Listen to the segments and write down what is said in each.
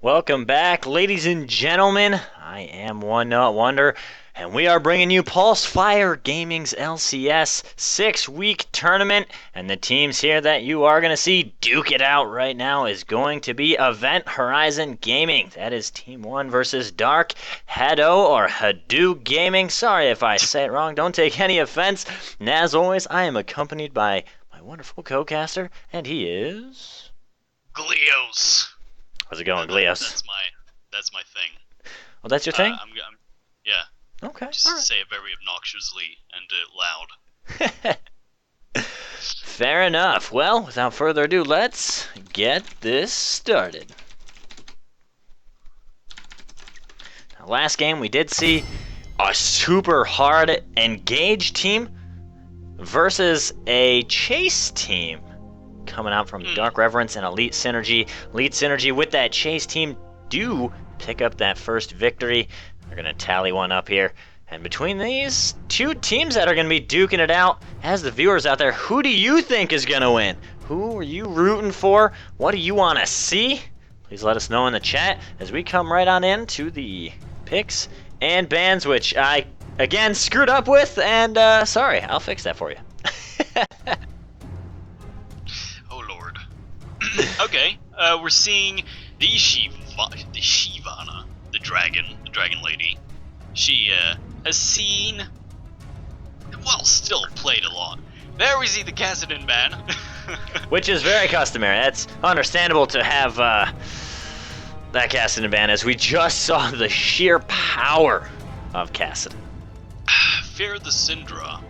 Welcome back, ladies and gentlemen. I am One Not Wonder, and we are bringing you PulseFire Gaming's LCS 6-week tournament. And the teams here that you are going to see duke it out right now is going to be Event Horizon Gaming. That is Team 1 versus Dark Hado or Hado Gaming. Sorry if I say it wrong. Don't take any offense. And as always, I am accompanied by my wonderful co-caster, and he is... Gleos. How's it going, Gleos? That's my thing. Oh, that's your thing? Yeah. Okay. Just all right. say it very obnoxiously and loud. Fair enough. Well, without further ado, let's get this started. Now, last game we did see a super hard engaged team versus a chase team coming out from Dark Reverence and Elite Synergy. Elite Synergy with that chase team do pick up that first victory. They're going to tally one up here. And between these two teams that are going to be duking it out, as the viewers out there, who do you think is going to win? Who are you rooting for? What do you want to see? Please let us know in the chat as we come right on into the picks and bans, which I, again, screwed up with. And sorry, I'll fix that for you. Oh lord. Okay, we're seeing the Shivana, the dragon lady. She has seen, well, still played a lot. There we see the Kassadin ban. Which is very customary. That's understandable to have that Kassadin ban, as we just saw the sheer power of Kassadin. Fear the Syndra.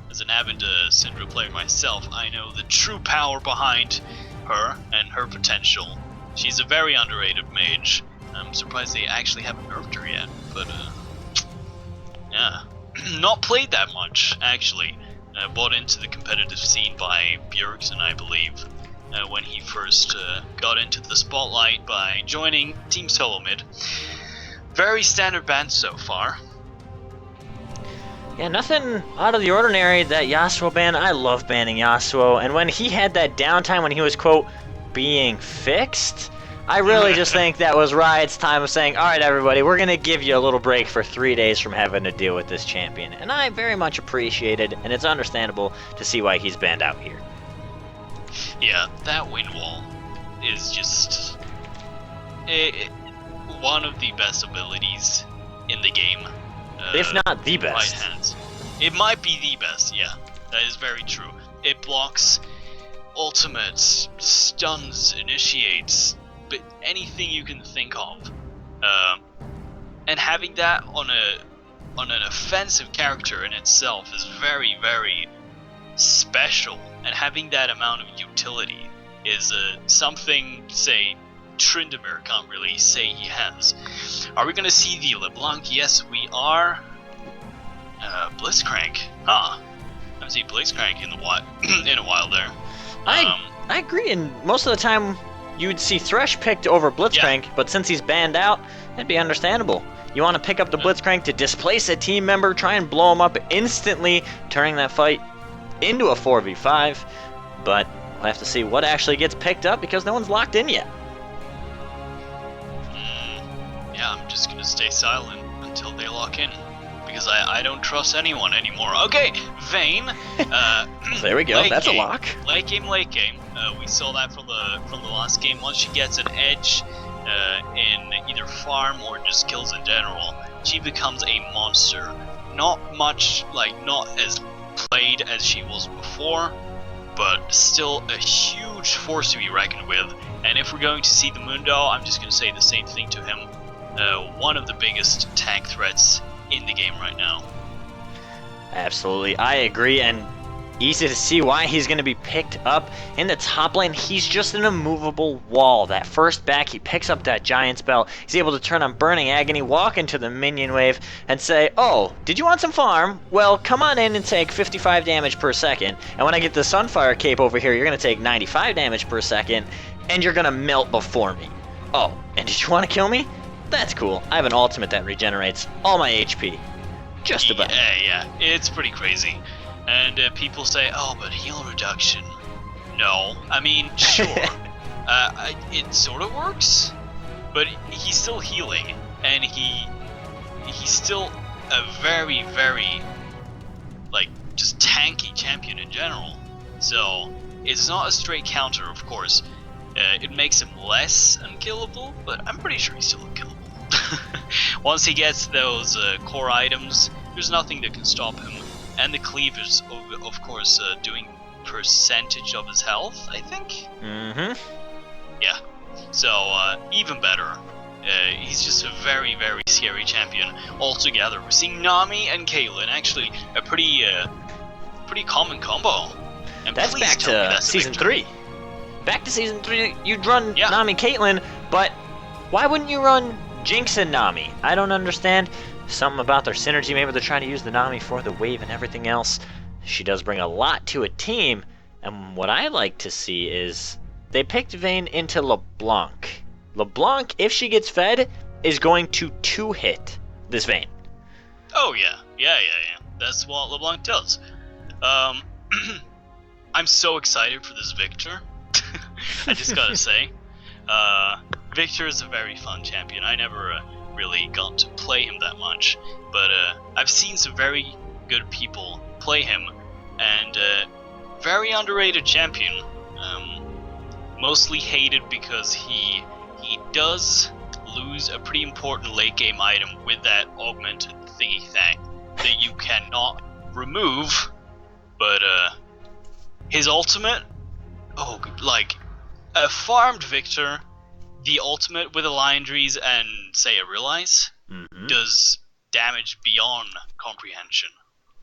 As an avid Syndra player myself, I know the true power behind her and her potential. She's a very underrated mage. I'm surprised they actually haven't nerfed her yet, but yeah. Not played that much, actually. Bought into the competitive scene by Bjergsen, I believe, when he first got into the spotlight by joining Team Solo Mid. Very standard ban so far. Yeah, nothing out of the ordinary. That Yasuo ban, I love banning Yasuo, and when he had that downtime when he was, quote, being fixed, I really just think that was Riot's time of saying, alright everybody, we're going to give you a little break for 3 days from having to deal with this champion. And I very much appreciate it, and it's understandable to see why he's banned out here. Yeah, that wind wall is just one of the best abilities in the game. If not the best. Right hands. It might be the best, yeah. That is very true. It blocks ultimates, stuns, initiates, but anything you can think of. And having that on an offensive character in itself is very, very special. And having that amount of utility is something, say, Tryndamere can't really say he has. Are we going to see the LeBlanc? Yes, we are. Blitzcrank. Huh. I haven't seen Blitzcrank in a while there. I agree, and most of the time you'd see Thresh picked over Blitzcrank, but since he's banned out, that'd be understandable. You want to pick up the Blitzcrank to displace a team member, try and blow him up instantly, turning that fight into a 4v5, but we'll have to see what actually gets picked up because no one's locked in yet. Yeah, I'm just gonna stay silent until they lock in, because I don't trust anyone anymore. Okay, Vayne. There we go. That's game. A lock. Late game. We saw that from the last game. Once she gets an edge in either farm or just kills in general, she becomes a monster. Not as played as she was before, but still a huge force to be reckoned with. And if we're going to see the Mundo, I'm just going to say the same thing to him. One of the biggest tank threats in the game right now. Absolutely, I agree, and easy to see why he's going to be picked up in the top lane. He's just an immovable wall. That first back, he picks up that giant spell. He's able to turn on Burning Agony, walk into the minion wave, and say, oh, did you want some farm? Well, come on in and take 55 damage per second. And when I get the Sunfire cape over here, you're going to take 95 damage per second, and you're going to melt before me. Oh, and did you want to kill me? That's cool. I have an ultimate that regenerates all my HP. Just about. Yeah, it's pretty crazy. And people say, oh, but heal reduction. No, I mean, sure. It sort of works, but he's still healing, and he's still a very, very, like, just tanky champion in general. So it's not a straight counter, of course. It makes him less unkillable, but I'm pretty sure he's still unkillable. Once he gets those core items, there's nothing that can stop him. And the cleave is, of course, doing percentage of his health, I think? Mm-hmm. Yeah. So, even better. He's just a very, very scary champion altogether. We're seeing Nami and Caitlyn, actually a pretty common combo. And That's back to season 3. Back to season 3, you'd run Nami Caitlyn, but why wouldn't you run Jinx and Nami? I don't understand. Something about their synergy. Maybe they're trying to use the Nami for the wave and everything else. She does bring a lot to a team, and what I like to see is they picked Vayne into LeBlanc. LeBlanc, if she gets fed, is going to 2-hit this Vayne. Oh yeah. That's what LeBlanc does. I'm so excited for this Victor. I just gotta say, Victor is a very fun champion. I never really got to play him that much, but I've seen some very good people play him, and very underrated champion. Mostly hated because he does lose a pretty important late game item with that augmented thingy thing that you cannot remove, but his ultimate, like a farmed Victor, the ultimate with a Liandry's and say a Realize does damage beyond comprehension.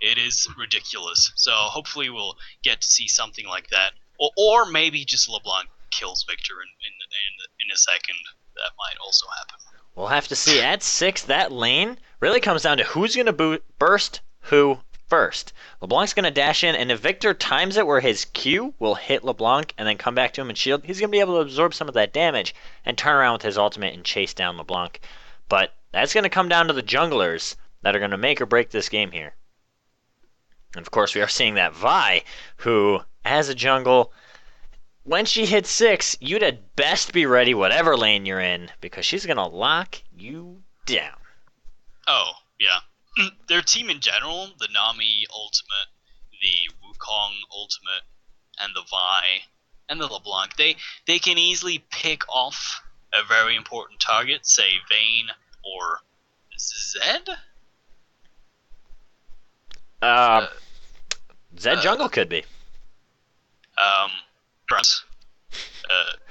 It is ridiculous. So hopefully we'll get to see something like that, or maybe just LeBlanc kills Victor in a second. That might also happen. We'll have to see. At 6, that lane really comes down to who's going to burst who first. LeBlanc's going to dash in, and if Victor times it where his Q will hit LeBlanc and then come back to him and shield, he's going to be able to absorb some of that damage and turn around with his ultimate and chase down LeBlanc. But that's going to come down to the junglers that are going to make or break this game here. And of course, we are seeing that Vi, who, as a jungle, when she hits 6, you'd at best be ready whatever lane you're in, because she's going to lock you down. Oh, yeah. Their team in general, the Nami ultimate, the Wukong ultimate, and the Vi, and the LeBlanc, they can easily pick off a very important target, say Vayne or Zed? Zed jungle could be.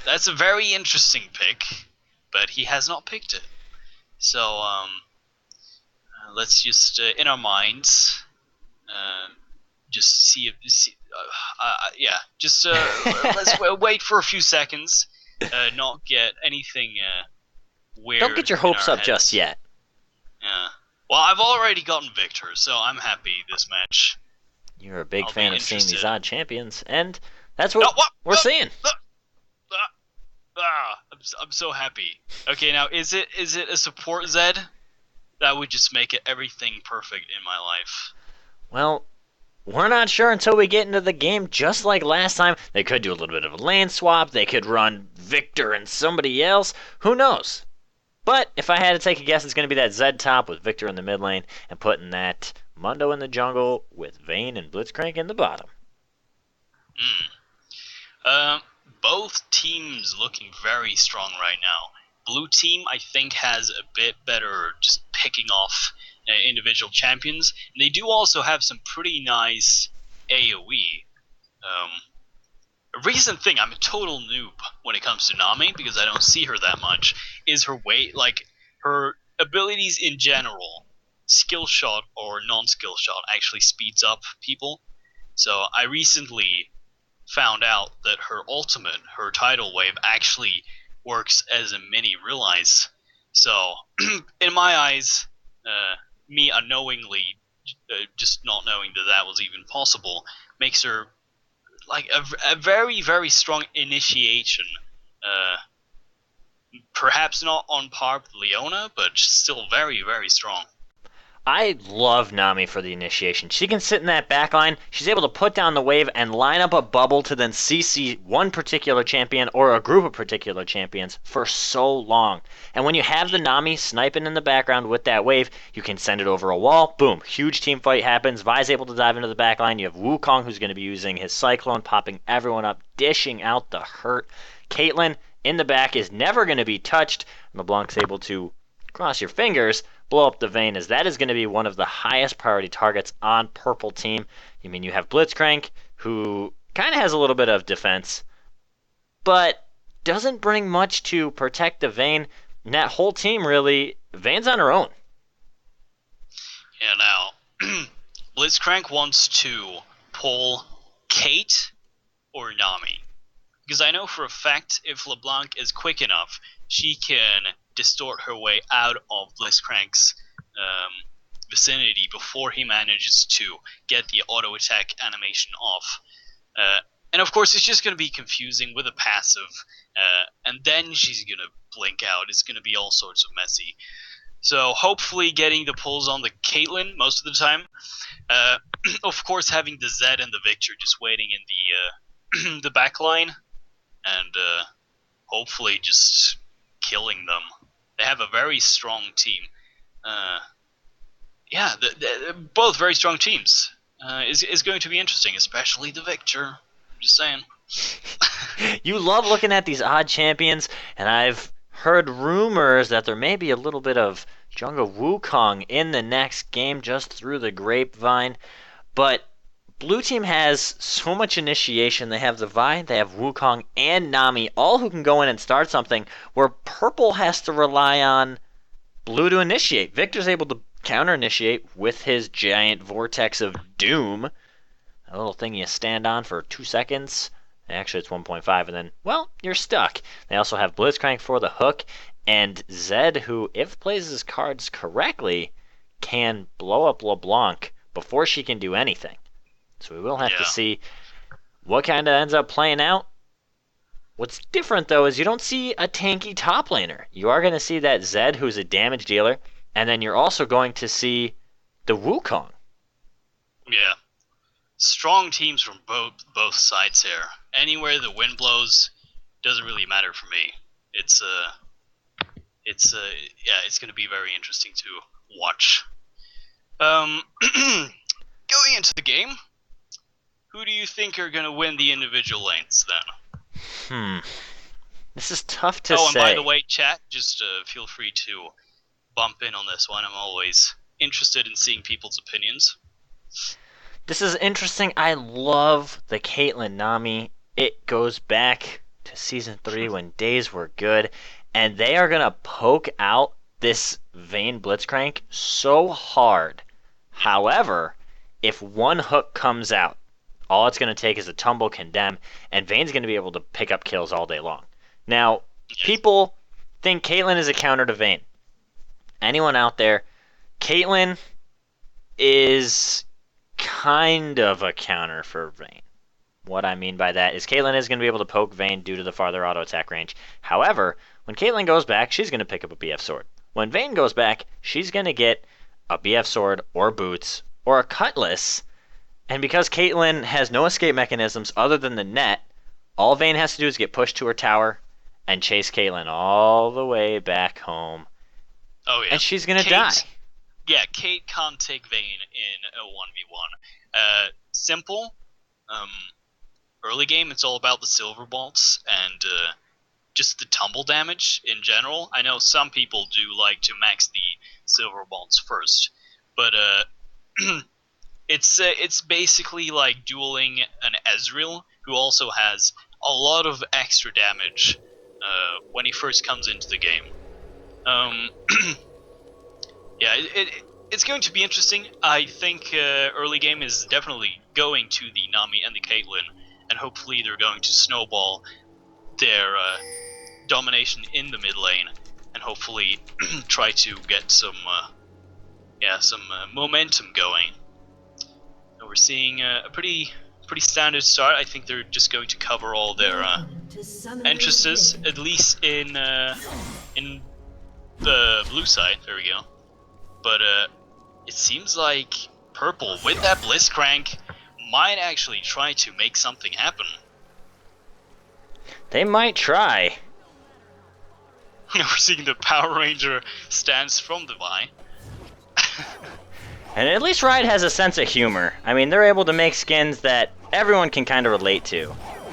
That's a very interesting pick, but he has not picked it. So, let's just, in our minds, just see if, let's wait for a few seconds, not get anything, weird. Don't get your hopes up heads. Just yet. Yeah. Well, I've already gotten Victor, so I'm happy this match. You're a big fan of seeing these odd champions, and that's what we're seeing. I'm so happy. Okay, now is it a support Zed? That would just make it everything perfect in my life. Well, we're not sure until we get into the game. Just like last time, they could do a little bit of a lane swap. They could run Victor and somebody else. Who knows? But if I had to take a guess, it's going to be that Zed top with Victor in the mid lane and putting that Mundo in the jungle with Vayne and Blitzcrank in the bottom. Both teams looking very strong right now. Blue team, I think, has a bit better just picking off individual champions. And they do also have some pretty nice AoE. A recent thing, I'm a total noob when it comes to Nami, because I don't see her that much, is her weight, like, her abilities in general, skill shot or non-skill shot, actually speeds up people. So I recently found out that her ultimate, her tidal wave, actually works as a mini Realize. So, in my eyes, me unknowingly, just not knowing that was even possible, makes her like a very, very strong initiation. Perhaps not on par with Leona, but still very, very strong. I love Nami for the initiation. She can sit in that back line. She's able to put down the wave and line up a bubble to then CC one particular champion or a group of particular champions for so long. And when you have the Nami sniping in the background with that wave, you can send it over a wall. Boom. Huge team fight happens. Vi's able to dive into the back line. You have Wukong, who's going to be using his Cyclone, popping everyone up, dishing out the hurt. Caitlyn in the back is never going to be touched. LeBlanc's able to, cross your fingers, blow up the Vayne, as that is going to be one of the highest priority targets on purple team. I mean, you have Blitzcrank, who kind of has a little bit of defense, but doesn't bring much to protect the Vayne. And that whole team, really, Vayne's on her own. Yeah, now, Blitzcrank wants to pull Kate or Nami. Because I know for a fact if LeBlanc is quick enough, she can distort her way out of Blitzcrank's vicinity before he manages to get the auto attack animation off. And of course, it's just going to be confusing with a passive, and then she's going to blink out. It's going to be all sorts of messy. So hopefully getting the pulls on the Caitlyn most of the time. Of course, having the Zed and the Victor just waiting in the back line, and hopefully just killing them. They have a very strong team. Yeah, they're both very strong teams. Is going to be interesting, especially the Victor. I'm just saying. You love looking at these odd champions, and I've heard rumors that there may be a little bit of Jungle Wukong in the next game just through the grapevine. But Blue Team has so much initiation. They have the Vi, they have Wukong, and Nami, all who can go in and start something, where Purple has to rely on Blue to initiate. Victor's able to counter-initiate with his giant vortex of doom. A little thing you stand on for 2 seconds. Actually, it's 1.5, and then, well, you're stuck. They also have Blitzcrank for the hook, and Zed, who, if plays his cards correctly, can blow up LeBlanc before she can do anything. So we will have to see what kind of ends up playing out. What's different, though, is you don't see a tanky top laner. You are going to see that Zed, who's a damage dealer, and then you're also going to see the Wukong. Yeah. Strong teams from both sides here. Anywhere the wind blows doesn't really matter for me. It's going to be very interesting to watch. Going into the game, who do you think are going to win the individual lanes then? This is tough to say. Oh, and by the way, chat, just feel free to bump in on this one. I'm always interested in seeing people's opinions. This is interesting. I love the Caitlyn Nami. It goes back to Season 3 when days were good, and they are going to poke out this Vayne Blitzcrank so hard. However, if one hook comes out, all it's going to take is a tumble condemn, and Vayne's going to be able to pick up kills all day long. Now, people think Caitlyn is a counter to Vayne. Anyone out there, Caitlyn is kind of a counter for Vayne. What I mean by that is Caitlyn is going to be able to poke Vayne due to the farther auto attack range. However, when Caitlyn goes back, she's going to pick up a BF sword. When Vayne goes back, she's going to get a BF sword or boots or a cutlass. And because Caitlyn has no escape mechanisms other than the net, all Vayne has to do is get pushed to her tower and chase Caitlyn all the way back home. Oh yeah. And she's going to die. Yeah, Kate can't take Vayne in a 1v1. Simple. Early game, it's all about the silver bolts and just the tumble damage in general. I know some people do like to max the silver bolts first, but it's basically like dueling an Ezreal who also has a lot of extra damage when he first comes into the game. Yeah, it's going to be interesting. I think early game is definitely going to the Nami and the Caitlyn, and hopefully they're going to snowball their domination in the mid lane, and hopefully try to get some momentum going. And we're seing a pretty standard start. I think they're just going to cover all their entrances, at least in the blue side. There we go. But it seems like Purple, with that Blitzcrank, might actually try to make something happen. They might try. We're seeing the Power Ranger stance from the Vi. And at least Riot has a sense of humor. I mean, they're able to make skins that everyone can kind of relate to,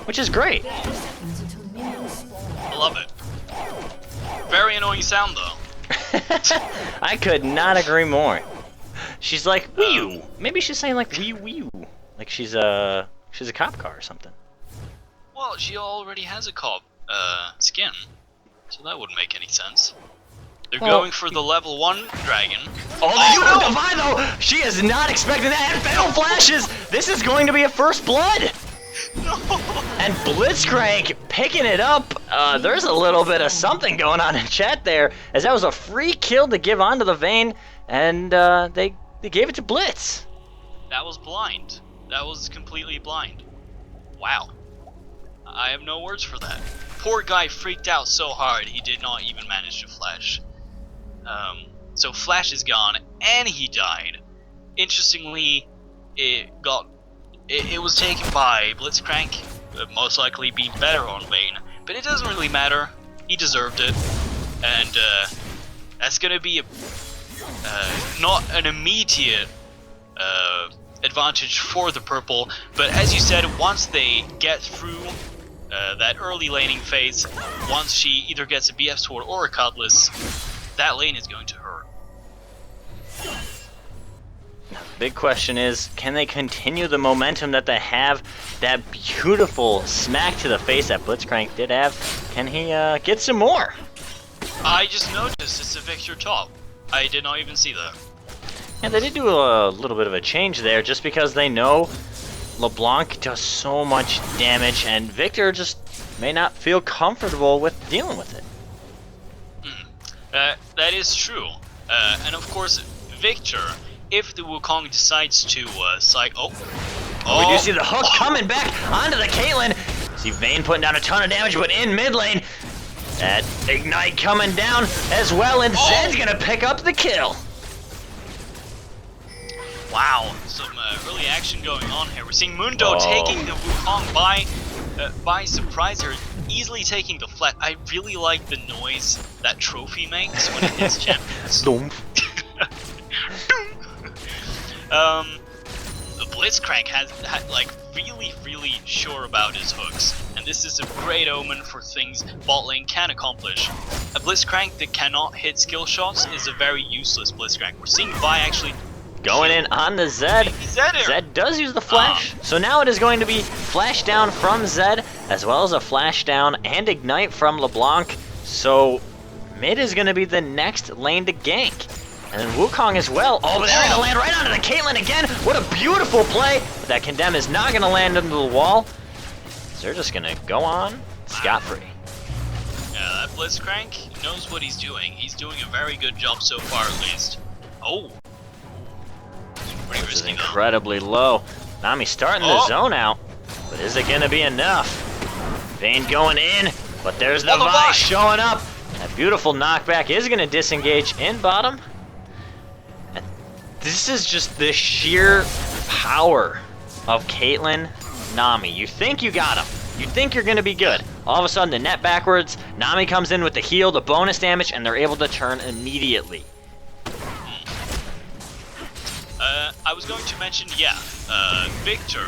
which is great. I love it. Very annoying sound, though. I could not agree more. She's like, wee-oo. Maybe she's saying like wee-wee-oo. Like she's a cop car or something. Well, she already has a cop skin, so that wouldn't make any sense. They're going for the level 1 dragon. Oh, the Hado Divine though! She is not expecting that, and Fatal Flashes! This is going to be a first blood! No! And Blitzcrank picking it up. There's a little bit of something going on in chat there, as that was a free kill to give onto the Vayne, and they gave it to Blitz. That was blind. That was completely blind. Wow. I have no words for that. Poor guy freaked out so hard he did not even manage to flash. So Flash is gone, and he died. Interestingly, it was taken by Blitzcrank, most likely being better on Vayne, but it doesn't really matter. He deserved it, and that's gonna be not an immediate advantage for the Purple, but as you said, once they get through that early laning phase, once she either gets a BF Sword or a Cutlass, that lane is going to hurt. Big question is, can they continue the momentum that they have? That beautiful smack to the face that Blitzcrank did have. Can he get some more? I just noticed it's a Victor top. I did not even see that. Yeah, they did do a little bit of a change there just because they know LeBlanc does so much damage and Victor just may not feel comfortable with dealing with it. That is true. And of course, Victor, if the Wukong decides to We do see the hook coming back onto the Caitlyn. See Vayne putting down a ton of damage, but in mid lane, that Ignite coming down as well, and Zed's gonna pick up the kill. Wow, some early action going on here. We're seeing Mundo taking the Wukong by surprise here, easily taking the flat. I really like the noise that Trophy makes when it hits champions. The Blitzcrank has like really sure about his hooks, and this is a great omen for things bot lane can accomplish. A Blitzcrank that cannot hit skill shots is a very useless Blitzcrank. We're seeing Vi actually going in on the Zed. Zed does use the flash, so now it is going to be flash down from Zed, as well as a flash down and ignite from LeBlanc. So mid is going to be the next lane to gank. And then Wukong as well. Oh, but they're going to land right onto the Caitlyn again. What a beautiful play. But that Condemn is not going to land into the wall. So they're just going to go on scot-free. Yeah, that Blitzcrank knows what he's doing. He's doing a very good job so far, at least. Oh. This is incredibly low. Nami starting the zone out, but is it going to be enough? Vayne going in, but there's the Vi showing up. That beautiful knockback is going to disengage in bottom. And this is just the sheer power of Caitlyn, Nami. You think you got him. You think you're going to be good. All of a sudden, the net backwards. Nami comes in with the heal, the bonus damage, and they're able to turn immediately. I was going to mention, Victor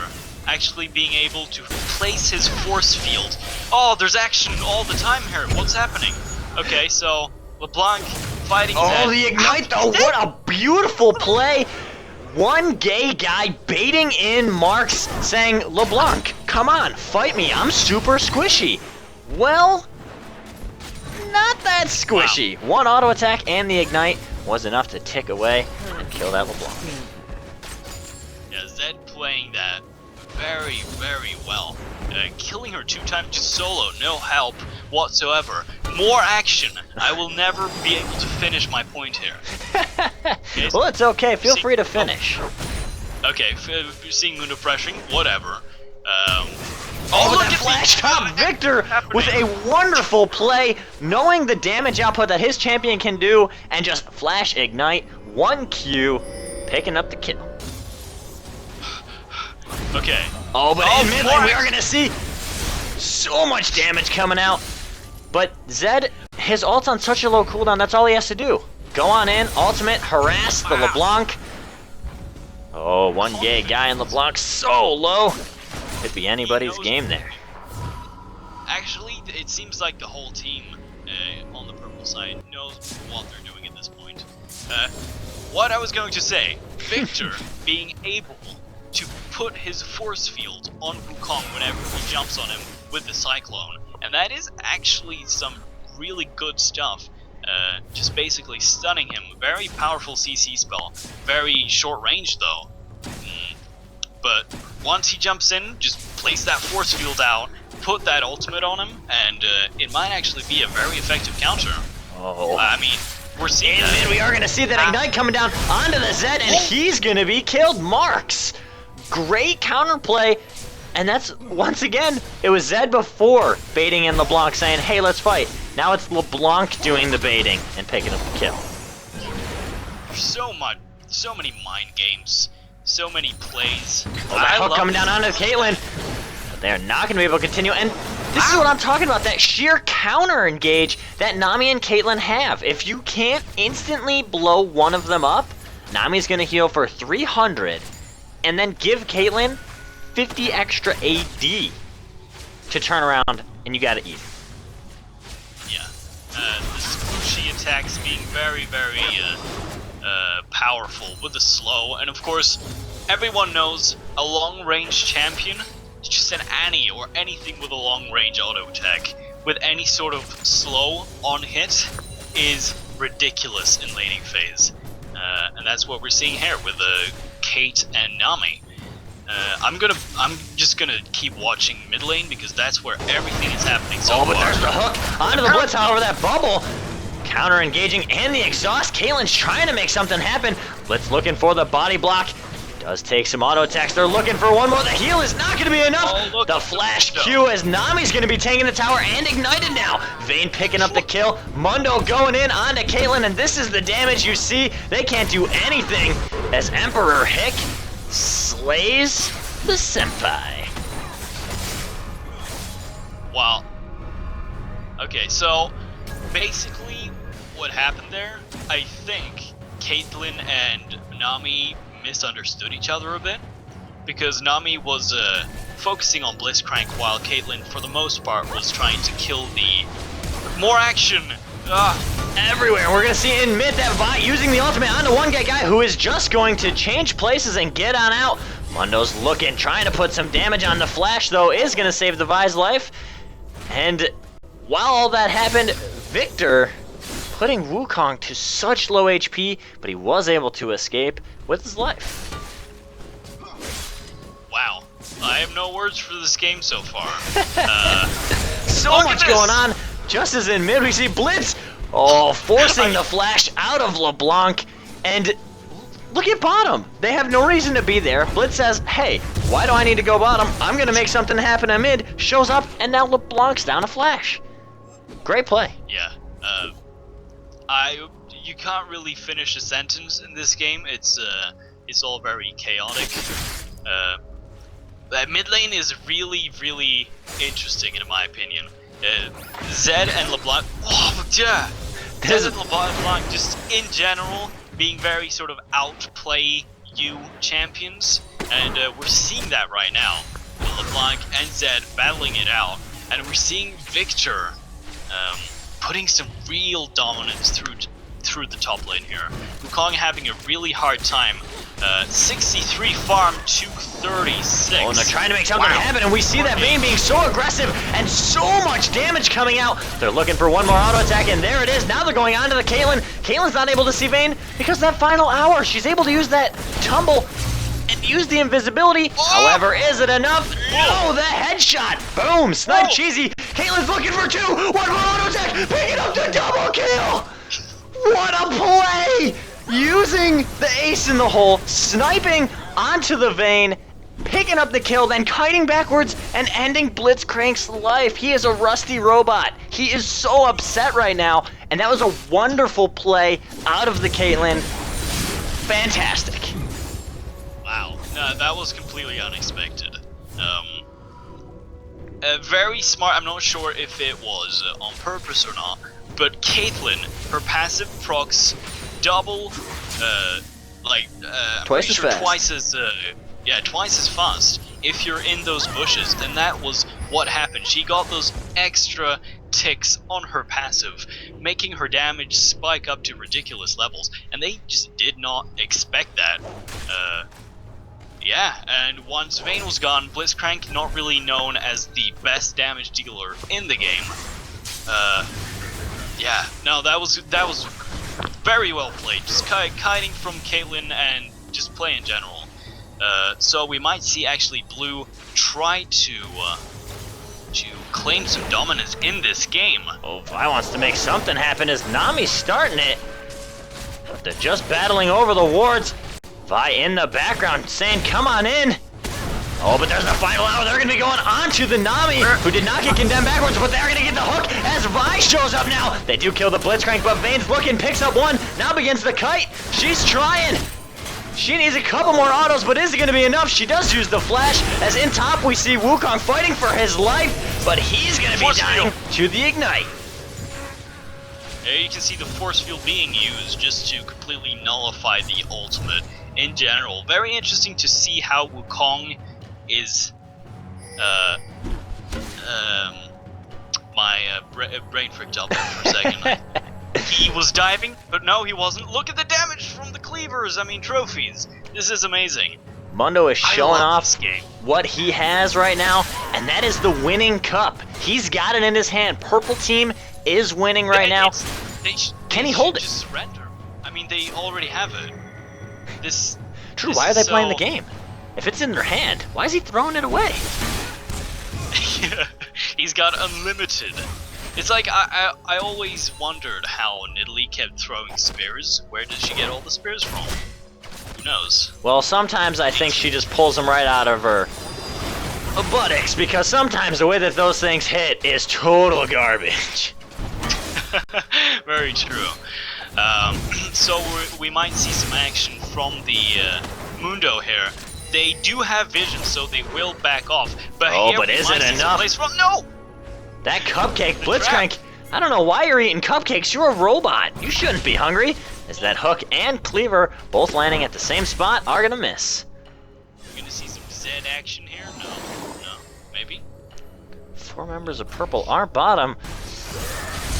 actually being able to place his force field. Oh, there's action all the time here. What's happening? Okay, so LeBlanc fighting. Oh, the Ignite though! What a beautiful play! One gay guy baiting in Marks, saying, LeBlanc, come on, fight me. I'm super squishy. Well, not that squishy. Wow. One auto attack and the Ignite was enough to tick away and kill that LeBlanc. Yeah, Zed playing that very well. Killing her 2 times just solo, no help whatsoever. More action. I will never be able to finish my point here. Okay, well, it's okay. Feel free to finish. Okay, seeing Mundo pressuring, whatever. Look at that flash top Victor with a wonderful play, knowing the damage output that his champion can do, and just flash ignite, 1Q, picking up the kill. Okay. Oh, but in mid lane we are gonna see so much damage coming out. But Zed, his ult's on such a low cooldown, that's all he has to do. Go on in, ultimate, harass the LeBlanc. Oh, one gay guy in LeBlanc, so low. Could be anybody's game there. Actually, it seems like the whole team on the purple side knows what they're doing at this point. What I was going to say, Victor being able to put his force field on Wukong whenever he jumps on him with the Cyclone, and that is actually some really good stuff. Just basically stunning him. Very powerful CC spell. Very short range though. But once he jumps in, just place that force field out, put that ultimate on him, and it might actually be a very effective counter. Oh. I mean, we're seeing that. And we are going to see that Ignite coming down onto the Zed, and he's going to be killed. Marks. Great counterplay. And that's, once again, it was Zed before baiting in LeBlanc saying, hey, let's fight. Now it's LeBlanc doing the baiting and picking up the kill. So many mind games. So many plays. Oh, that hook coming down onto Caitlyn. But they're not going to be able to continue. And this is what I'm talking about, that sheer counter engage that Nami and Caitlyn have. If you can't instantly blow one of them up, Nami's going to heal for 300 and then give Caitlyn 50 extra AD to turn around, and you gotta eat. Yeah, the squishy attacks being very, very powerful with the slow, and of course, everyone knows a long-range champion is just an Annie or anything with a long-range auto attack with any sort of slow on hit is ridiculous in laning phase, and that's what we're seeing here with Kate and Nami. I'm just gonna keep watching mid lane because that's where everything is happening so far. Oh, but there's the hook onto the Blitz, however, that bubble. Counter engaging and the exhaust. Caitlyn's trying to make something happen. Blitz looking for the body block. Does take some auto attacks. They're looking for one more. The heal is not gonna be enough. Oh, the flash Q as Nami's gonna be taking the tower and ignited now. Vayne picking up the kill. Mundo going in onto Caitlyn, and this is the damage you see. They can't do anything as Emperor Hick slays the senpai. Wow. Okay, so basically what happened there, I think Caitlyn and Nami misunderstood each other a bit, because Nami was focusing on Blitzcrank while Caitlyn, for the most part, was trying to kill the more action. Everywhere. We're going to see in mid that Vi using the ultimate onto one guy who is just going to change places and get on out. Mundo's looking, trying to put some damage on the flash, though, is going to save the Vi's life. And while all that happened, Victor putting Wukong to such low HP, but he was able to escape with his life. Wow. I have no words for this game so far. So much going on. Just as in mid, we see Blitz, forcing the flash out of LeBlanc, and look at bottom. They have no reason to be there. Blitz says, hey, why do I need to go bottom? I'm going to make something happen at mid. Shows up, and now LeBlanc's down a flash. Great play. Yeah. You can't really finish a sentence in this game. It's all very chaotic. That mid lane is really, really interesting in my opinion. Zed and LeBlanc, Zed and LeBlanc just in general being very sort of outplay you champions, and we're seeing that right now. LeBlanc and Zed battling it out, and we're seeing Victor putting some real dominance through the top lane here. Wukong having a really hard time. 63 farm to 36. Oh, and they're trying to make something happen, and we see that Vayne being so aggressive and so much damage coming out. They're looking for one more auto attack, and there it is. Now they're going on to the Caitlyn. Caitlyn's not able to see Vayne because that final hour, she's able to use that tumble and use the invisibility. However, is it enough? No, the headshot. Boom, snipe cheesy. Caitlyn's looking for two. One more auto attack, picking up the double kill. What a play! Using the ace in the hole, sniping onto the Vayne, picking up the kill, then kiting backwards and ending Blitzcrank's life. He is a rusty robot. He is so upset right now, and that was a wonderful play out of the Caitlyn. Fantastic. That was completely unexpected. Very smart. I'm not sure if it was on purpose or not, but Caitlyn, her passive procs double, I'm Twice pretty as sure fast. twice as fast. If you're in those bushes, then that was what happened. She got those extra ticks on her passive, making her damage spike up to ridiculous levels, and they just did not expect that. Yeah, and once Vayne was gone, Blitzcrank, not really known as the best damage dealer in the game. Yeah, no, that was very well played. Just kiting from Caitlyn and just play in general. So we might see actually Blue try to claim some dominance in this game. Oh, Vi wants to make something happen as Nami's starting it. But they're just battling over the wards. Vi in the background saying, come on in. Oh, but there's the final hour. They're going to be going on to the Nami, who did not get condemned backwards, but they're going to get the hook as Vi shows up now. They do kill the Blitzcrank, but Vayne's looking, picks up one, now begins the kite. She's trying. She needs a couple more autos, but is it going to be enough? She does use the flash, as in top we see Wukong fighting for his life, but he's going to be dying to the ignite. There you can see the force field being used just to completely nullify the ultimate in general. Very interesting to see how Wukong is my brain fricked up for a second. He was diving, but no, he wasn't. Look at the damage from the cleavers. I mean, trophies. This is amazing. Mundo is showing off this game. what he has right now, and that is the winning cup. He's got it in his hand. Purple team is winning right now. Can he hold it? Just surrender. I mean, they already have it. True, why are they playing the game? If it's in their hand, why is he throwing it away? He's got unlimited. It's like, I always wondered how Nidalee kept throwing spears. Where did she get all the spears from? Who knows? Well, sometimes I think she just pulls them right out of her buttocks, because sometimes the way that those things hit is total garbage. Very true. So we might see some action from the Mundo here. They do have vision, so they will back off. But but is it enough? No! That cupcake, Blitzcrank, I don't know why you're eating cupcakes. You're a robot. You shouldn't be hungry. As that hook and cleaver, both landing at the same spot, are gonna miss. We're gonna see some Zed action here? No, maybe? 4 members of purple are bottom.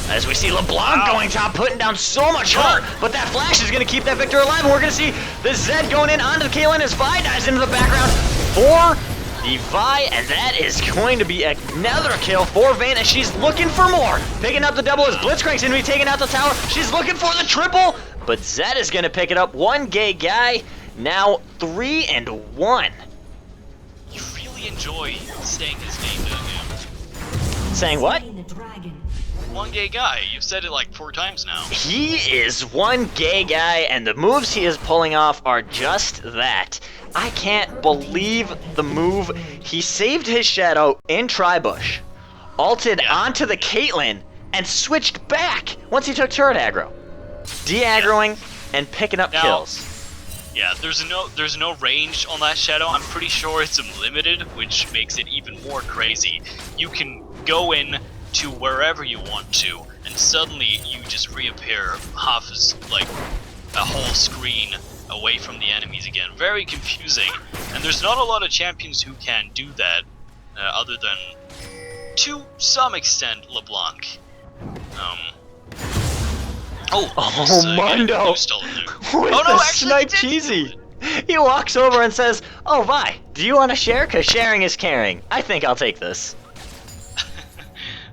As we see LeBlanc going top, putting down so much hurt, but that flash is going to keep that Victor alive, and we're going to see the Zed going in onto the Caitlyn as Vi dives into the background for the Vi, and that is going to be another kill for Vayne as she's looking for more. Picking up the double as Blitzcrank's going to be taking out the tower. She's looking for the triple, but Zed is going to pick it up. One gay guy, now 3-1. You really enjoy saying his name, don't you? Saying what? One gay guy. You've said it like 4 times now. He is one gay guy, and the moves he is pulling off are just that. I can't believe the move. He saved his shadow in Tribush, ulted onto the Caitlyn, and switched back once he took turret aggro. De-aggroing and picking up kills. Yeah, there's no range on that shadow. I'm pretty sure it's unlimited, which makes it even more crazy. You can go in to wherever you want to, and suddenly you just reappear half as, like, a whole screen away from the enemies again. Very confusing, and there's not a lot of champions who can do that, other than, to some extent, LeBlanc. Mundo! With the snipe cheesy! He walks over and says, "Oh, Vi, do you want to share? Because sharing is caring. I think I'll take this."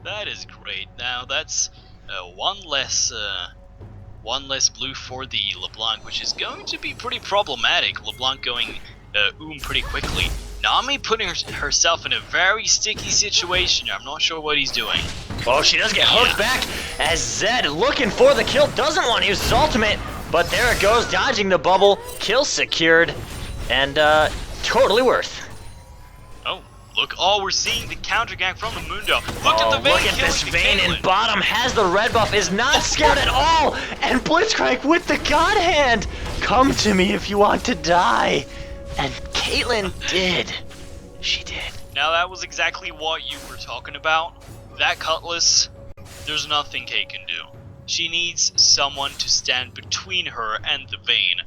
That is great. Now that's one less blue for the LeBlanc, which is going to be pretty problematic. LeBlanc going pretty quickly. Nami putting herself in a very sticky situation. I'm not sure what he's doing. Oh, she does get hooked back as Zed looking for the kill. Doesn't want to use his ultimate, but there it goes, dodging the bubble. Kill secured, and totally worth. Look, we're seeing the counter gang from the Mundo. Look at the Vayne. Look at this Vayne in bottom, has the red buff, is not scared at all, and Blitzcrank with the God Hand. Come to me if you want to die. And Caitlyn did. She did. Now that was exactly what you were talking about. That Cutlass, there's nothing Kate can do. She needs someone to stand between her and the Vayne.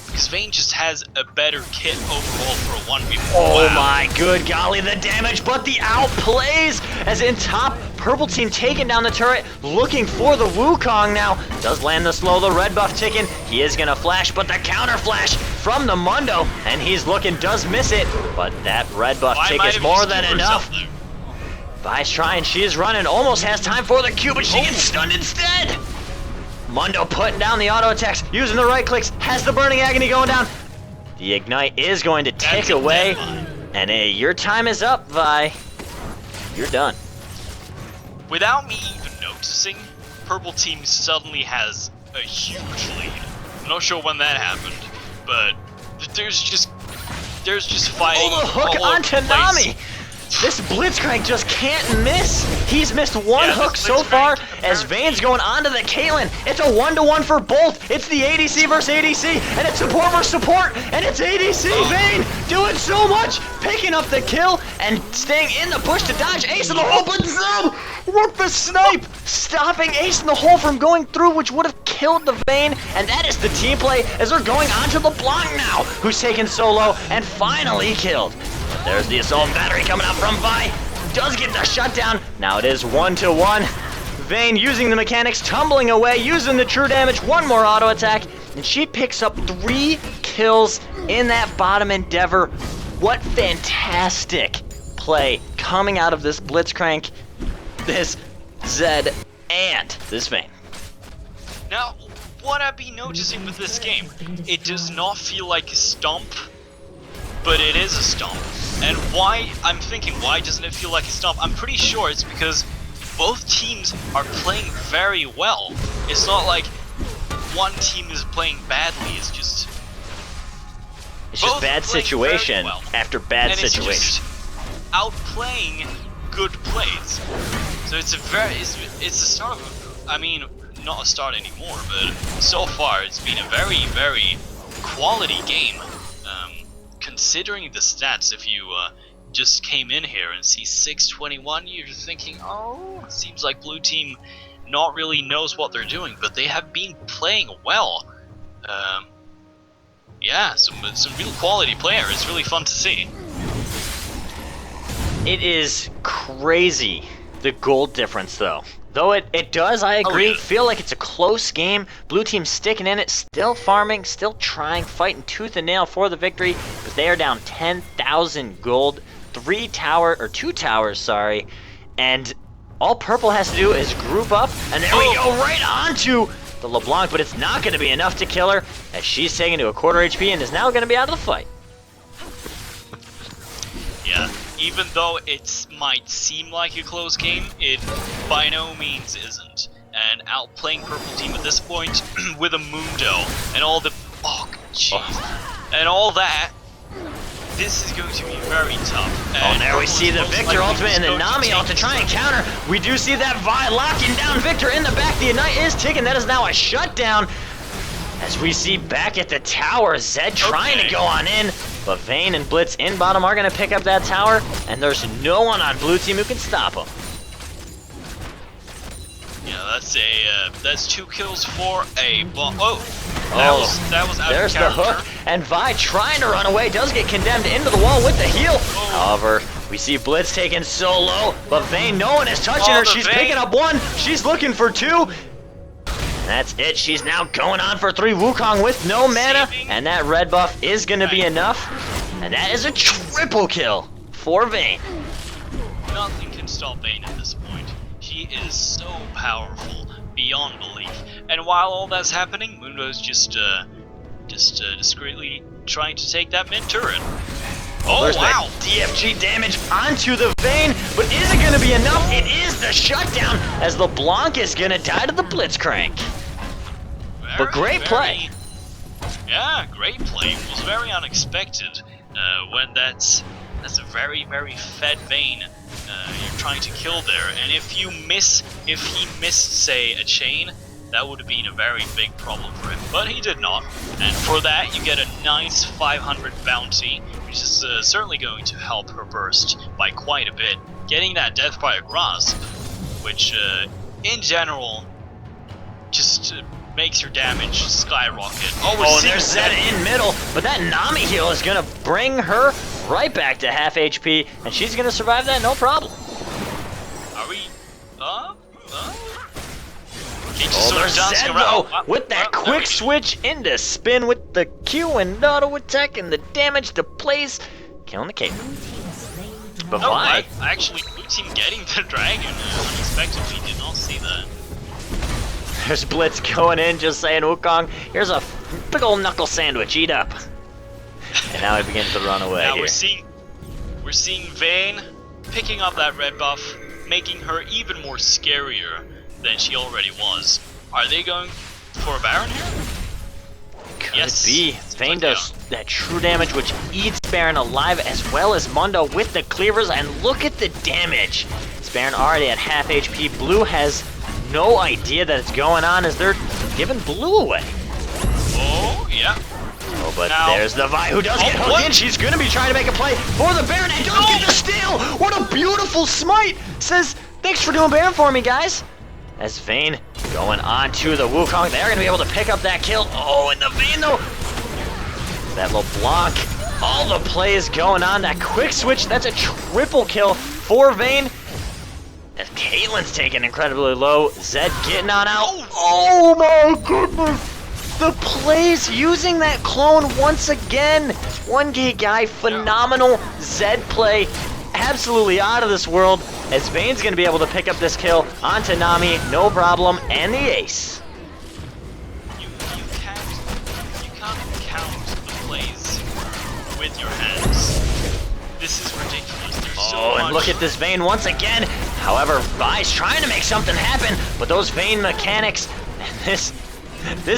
Because Vayne just has a better kit overall for a 1v1. Oh Wow. my good golly, the damage, but the outplays as in top, purple team taking down the turret, looking for the Wukong now. Does land the slow, the red buff ticking. He is gonna flash, but the counter flash from the Mundo, and he's looking, does miss it, but that red buff tick is more than enough. Vi's trying, she is running, almost has time for the Q, but she gets stunned instead. Mundo putting down the auto attacks, using the right clicks, has the burning agony going down. The ignite is going to tick away, and hey, your time is up, Vi. You're done. Without me even noticing, purple team suddenly has a huge lead. I'm not sure when that happened, but there's just fighting. Oh, the hook all onto over the place. Nami. This Blitzcrank just can't miss. He's missed one Yeah, hook this so far Blitzcrank, as Vayne's going onto the Caitlyn. It's a 1-to-1 for both. It's the ADC versus ADC, and it's support versus support, and it's ADC. Vayne doing so much, picking up the kill and staying in the push to dodge Ace in the hole, but Zub with the snipe, stopping Ace in the hole from going through, which would have killed the Vayne, and that is the team play as they're going onto the Blanc now, who's taken solo and finally killed. There's the assault battery coming out from Vi. Does get the shutdown. Now it is 1-to-1. Vayne using the mechanics, tumbling away, using the true damage, one more auto attack, and she picks up 3 kills in that bottom endeavor. What fantastic play coming out of this Blitzcrank, this Zed, and this Vayne. Now, what I've been noticing with this game, it does not feel like a stomp, but it is a stomp. And why, I'm thinking, why doesn't it feel like a stomp? I'm pretty sure it's because both teams are playing very well. It's not like one team is playing badly, it's just bad situation well. after bad And situation. it's just outplaying good plays. So it's a start of, I mean, not a start anymore, but so far it's been a very, very quality game. Considering the stats, if you just came in here and see 621, you're just thinking, oh, seems like blue team not really knows what they're doing, but they have been playing well. Yeah, some real quality player. It's really fun to see. It is crazy, the gold difference, though. Though it does, I agree, feel like it's a close game. Blue team sticking in it, still farming, still trying, fighting tooth and nail for the victory. But they are down 10,000 gold, 2 towers, sorry. And all purple has to do is group up, and there we go, right onto the LeBlanc. But it's not going to be enough to kill her, as she's taken to a quarter HP and is now going to be out of the fight. Yeah. Even though it might seem like a close game, it by no means isn't. And outplaying purple team at this point with a Mundo and all the and all that, this is going to be very tough. And there we see the most Victor likely ultimate and the going to Nami ult to try and counter. We do see that Vi locking down Victor in the back. The Ignite is ticking. That is now a shutdown. As we see back at the tower, Zed trying to go on in, but Vayne and Blitz in bottom are going to pick up that tower, and there's no one on blue team who can stop them. Yeah, that's 2 kills for a that was out there's of the character. hook, and Vi trying to run away, does get condemned into the wall with the heal. However, we see Blitz taken so low, but Vayne, no one is touching her. She's picking up 1, she's looking for 2. That's it, she's now going on for 3. Wukong with no mana, and that red buff is going to be enough. And that is a triple kill for Vayne. Nothing can stop Vayne at this point. She is so powerful, beyond belief. And while all that's happening, Mundo's just discreetly trying to take that mid turret. Oh, there's wow! That DFG damage onto the Vayne, but is it going to be enough? It is the shutdown, as LeBlanc is going to die to the Blitzcrank. But great play. Yeah, great play. It was very unexpected when that's a very, very fed Vayne you're trying to kill there. And if he missed, say, a chain, that would have been a very big problem for him. But he did not. And for that, you get a nice 500 bounty, which is certainly going to help her burst by quite a bit. Getting that Death by a Grasp, which in general just makes your damage skyrocket. Oh, and there's Zed in middle, but that Nami heal is gonna bring her right back to half HP, and she's gonna survive that no problem. Are we? There's Zed though, with that quick switch into spin with the Q and auto attack and the damage to plays, killing the Caitlyn. But why? Actually, blue team getting the dragon unexpectedly. Did not see that. There's Blitz going in, just saying, Wukong, here's a big old knuckle sandwich, eat up. And now he begins to run away. Now here. we're seeing Vayne picking up that red buff, making her even more scarier than she already was. Are they going for a Baron here? Could Yes. be. Vayne does that true damage, which eats Baron alive, as well as Mundo with the cleavers, and look at the damage. This Baron already at half HP. Blue has no idea that it's going on as they're giving Blue away. Oh, yeah. Oh, but Now, there's the Vi who does get hooked in. She's going to be trying to make a play for the Baron and does get the steal. What a beautiful smite. Says, thanks for doing Baron for me, guys. As Vayne going on to the Wukong. They're going to be able to pick up that kill. Oh, and the Vayne, though. That LeBlanc. All the plays going on. That quick switch. That's a triple kill for Vayne. As Caitlyn's taking incredibly low. Zed getting on out. Oh, my goodness. The plays using that clone once again. 1K guy, phenomenal Zed play. Absolutely out of this world. As Vayne's going to be able to pick up this kill onto Nami, no problem, and the ace. You can't count the plays with your hands. This is ridiculous. There's so much. And look at this Vayne once again. However, Vi's trying to make something happen, but those Vayne mechanics, this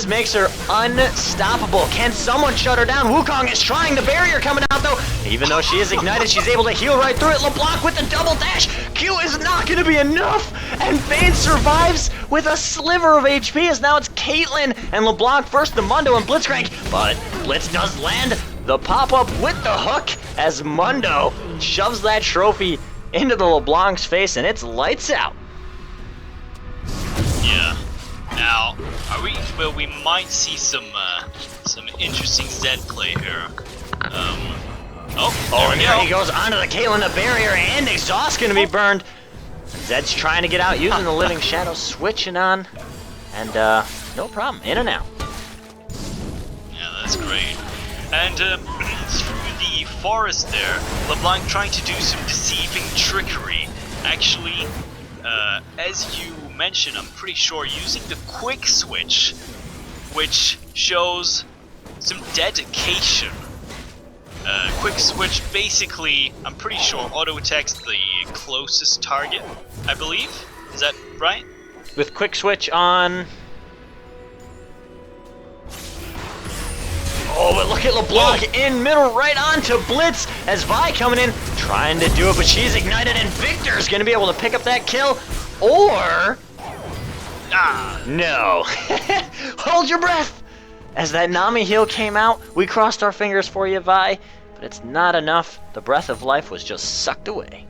makes her unstoppable. Can someone shut her down? Wukong is trying. The barrier coming out though. Even though she is ignited, she's able to heal right through it. LeBlanc with the double dash. Q is not going to be enough. And Vayne survives with a sliver of HP as now it's Caitlyn and LeBlanc first to Mundo and Blitzcrank. But Blitz does land the pop-up with the hook as Mundo shoves that trophy into the LeBlanc's face and it's lights out. Yeah. Now, well, we might see some interesting Zed play here. And there he goes onto the Caitlyn, the barrier, and exhaust gonna be burned. Zed's trying to get out using the Living Shadow, switching on, and no problem, in and out. Yeah, that's great. And through the forest there, LeBlanc trying to do some deceiving trickery. Actually, as you mentioned, I'm pretty sure using the quick switch, which shows some dedication. Quick switch basically, I'm pretty sure, auto attacks the closest target, I believe. Is that right? With quick switch on. Oh, but look at LeBlanc in middle, right onto Blitz as Vi coming in, trying to do it, but she's ignited, and Victor's gonna be able to pick up that kill, or no. Hold your breath. As that Nami heal came out, we crossed our fingers for you, Vi, but it's not enough. The breath of life was just sucked away.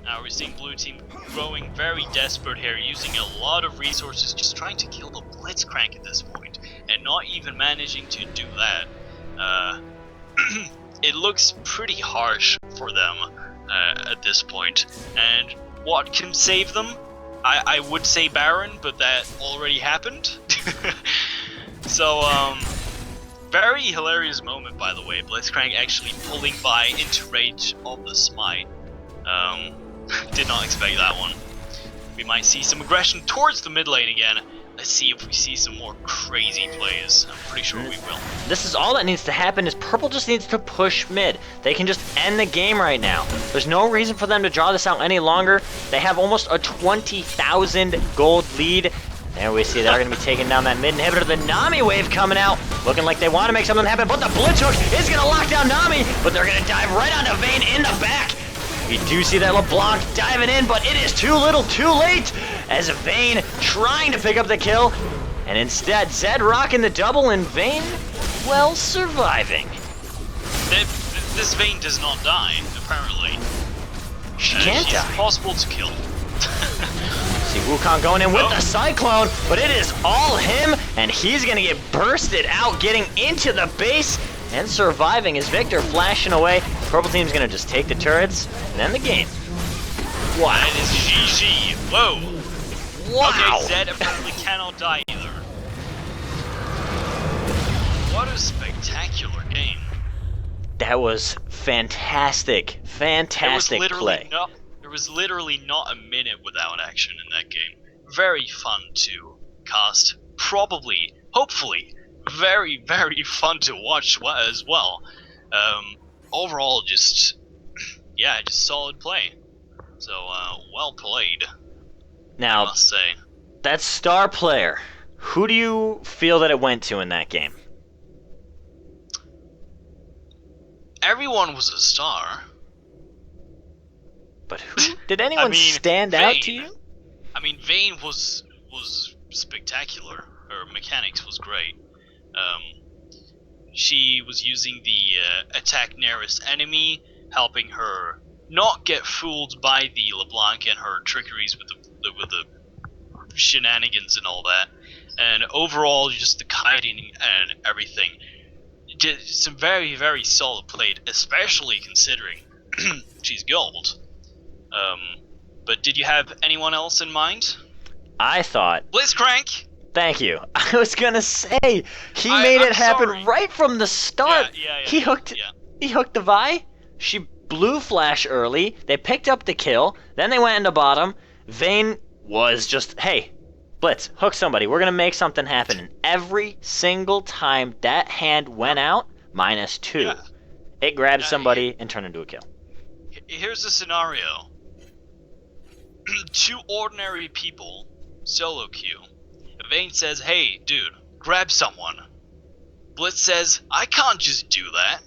Now we're seeing blue team growing very desperate here, using a lot of resources, just trying to kill the Blitzcrank at this point, and not even managing to do that. It looks pretty harsh for them at this point. And what can save them? I would say Baron, but that already happened. So, very hilarious moment, by the way. Blitzcrank actually pulling Vi into range of the smite. Did not expect that one. We might see some aggression towards the mid lane again. Let's see if we see some more crazy plays. I'm pretty sure we will. This is all that needs to happen is Purple just needs to push mid. They can just end the game right now. There's no reason for them to draw this out any longer. They have almost a 20,000 gold lead. There we see they're going to be taking down that mid inhibitor. The Nami wave coming out, looking like they want to make something happen, but the Blitz hook is going to lock down Nami, but they're going to dive right onto Vayne in the back. You do see that LeBlanc diving in, but it is too little too late as Vayne trying to pick up the kill. And instead, Zed rocking the double and Vayne, well, surviving. This Vayne does not die, apparently. She can't die. It's possible to kill. See Wukong going in with the Cyclone, but it is all him, and he's gonna get bursted out, getting into the base and surviving as Victor flashing away. Purple team's gonna just take the turrets and end the game. Wow. That is GG. Whoa. Wow. Okay, Zed apparently cannot die either. What a spectacular game. That was fantastic. Fantastic play. There was literally not a minute without action in that game. Very fun to cast. Probably, hopefully, very, very fun to watch as well. Overall, just solid play. So, well played. Now, I must say. that star player, who do you feel that it went to in that game? Everyone was a star. But who did anyone stand out to you? I mean, Vayne was spectacular. Her mechanics was great. She was using the attack nearest enemy, helping her not get fooled by the LeBlanc and her trickeries with the shenanigans and all that. And overall, just the kiting and everything. Just some very, very solid play, especially considering she's gold. But did you have anyone else in mind? I thought... Blitzcrank! Thank you. I was gonna say, he made it happen right from the start. Yeah. He hooked the Vi. She blew Flash early. They picked up the kill. Then they went into bottom. Vayne was just, hey, Blitz, hook somebody. We're gonna make something happen. And every single time that hand went out, -2. Yeah. It grabbed somebody and turned into a kill. Here's the scenario. Two ordinary people, solo queue. Vayne says, hey, dude, grab someone. Blitz says, I can't just do that.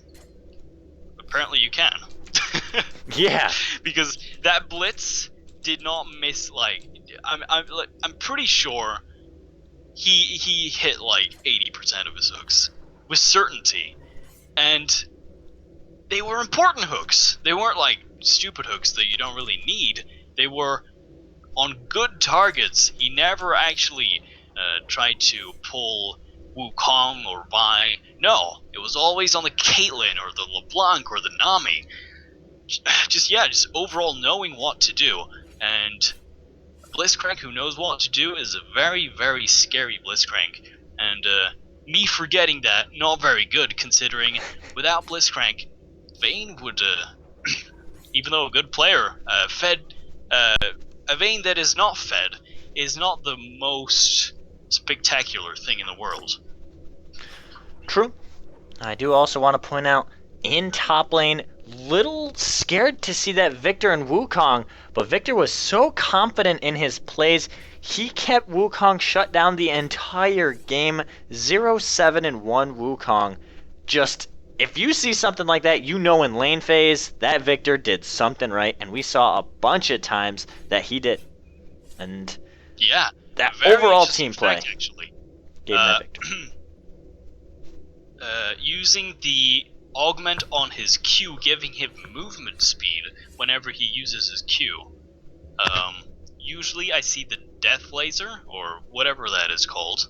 Apparently you can. Yeah. Because that Blitz did not miss, like, I'm pretty sure he hit, like, 80% of his hooks. With certainty. And they were important hooks. They weren't, like, stupid hooks that you don't really need. They were on good targets. He never actually tried to pull Wukong or Vi. No, it was always on the Caitlyn or the LeBlanc or the Nami. Just overall knowing what to do. And Blitzcrank, who knows what to do, is a very, very scary Blitzcrank. And me forgetting that, not very good, considering without Blitzcrank, Vayne would, even though a good player, a Vayne that is not fed is not the most spectacular thing in the world. True. I do also want to point out, in top lane, little scared to see that Victor and Wukong, but Victor was so confident in his plays, he kept Wukong shut down the entire game. 0-7-1 Wukong. Just, if you see something like that, you know in lane phase, that Victor did something right, and we saw a bunch of times that he did. And yeah, that overall team play actually gave him that victory. Using the augment on his Q, giving him movement speed whenever he uses his Q. Usually I see the death laser, or whatever that is called,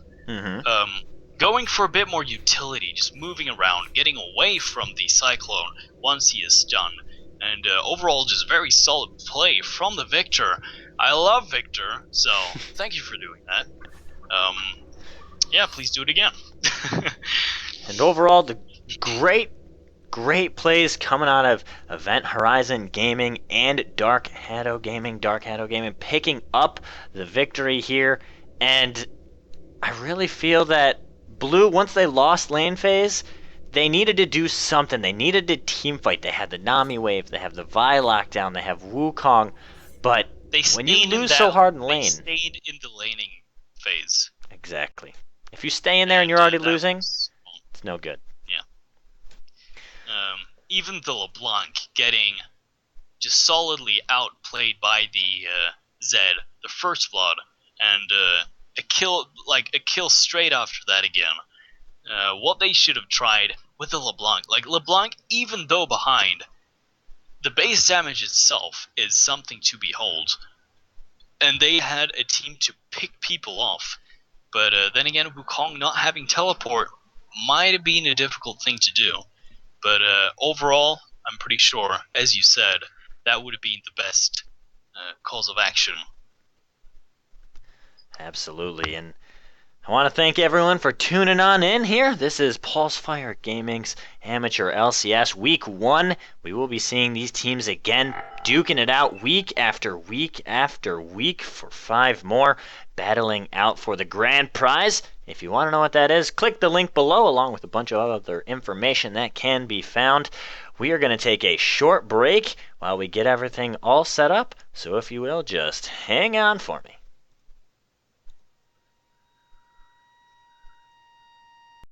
going for a bit more utility, just moving around, getting away from the Cyclone once he is stunned. And overall, just very solid play from the Victor. I love Victor, so thank you for doing that. Yeah, please do it again. And overall, the great plays coming out of Event Horizon Gaming and Dark Hado Gaming, picking up the victory here. And I really feel that Blue, once they lost lane phase, they needed to do something. They needed to team fight. They had the Nami wave, they have the Vi lockdown, they have Wukong, but when you lose so hard in lane, they stayed in the laning phase. Exactly. If you stay in there and you're already losing, it's no good. Yeah. Even the LeBlanc getting just solidly outplayed by the Zed, the first Vlad, and a kill straight after that again. What they should have tried with the LeBlanc, like LeBlanc, even though behind, the base damage itself is something to behold, and they had a team to pick people off. But then again, Wukong not having teleport might have been a difficult thing to do. But overall, I'm pretty sure, as you said, that would have been the best cause of action. Absolutely, and I want to thank everyone for tuning on in here. This is PulseFire Gaming's Amateur LCS Week 1. We will be seeing these teams again, duking it out week after week after week for 5 more, battling out for the grand prize. If you want to know what that is, click the link below along with a bunch of other information that can be found. We are going to take a short break while we get everything all set up, so if you will, just hang on for me.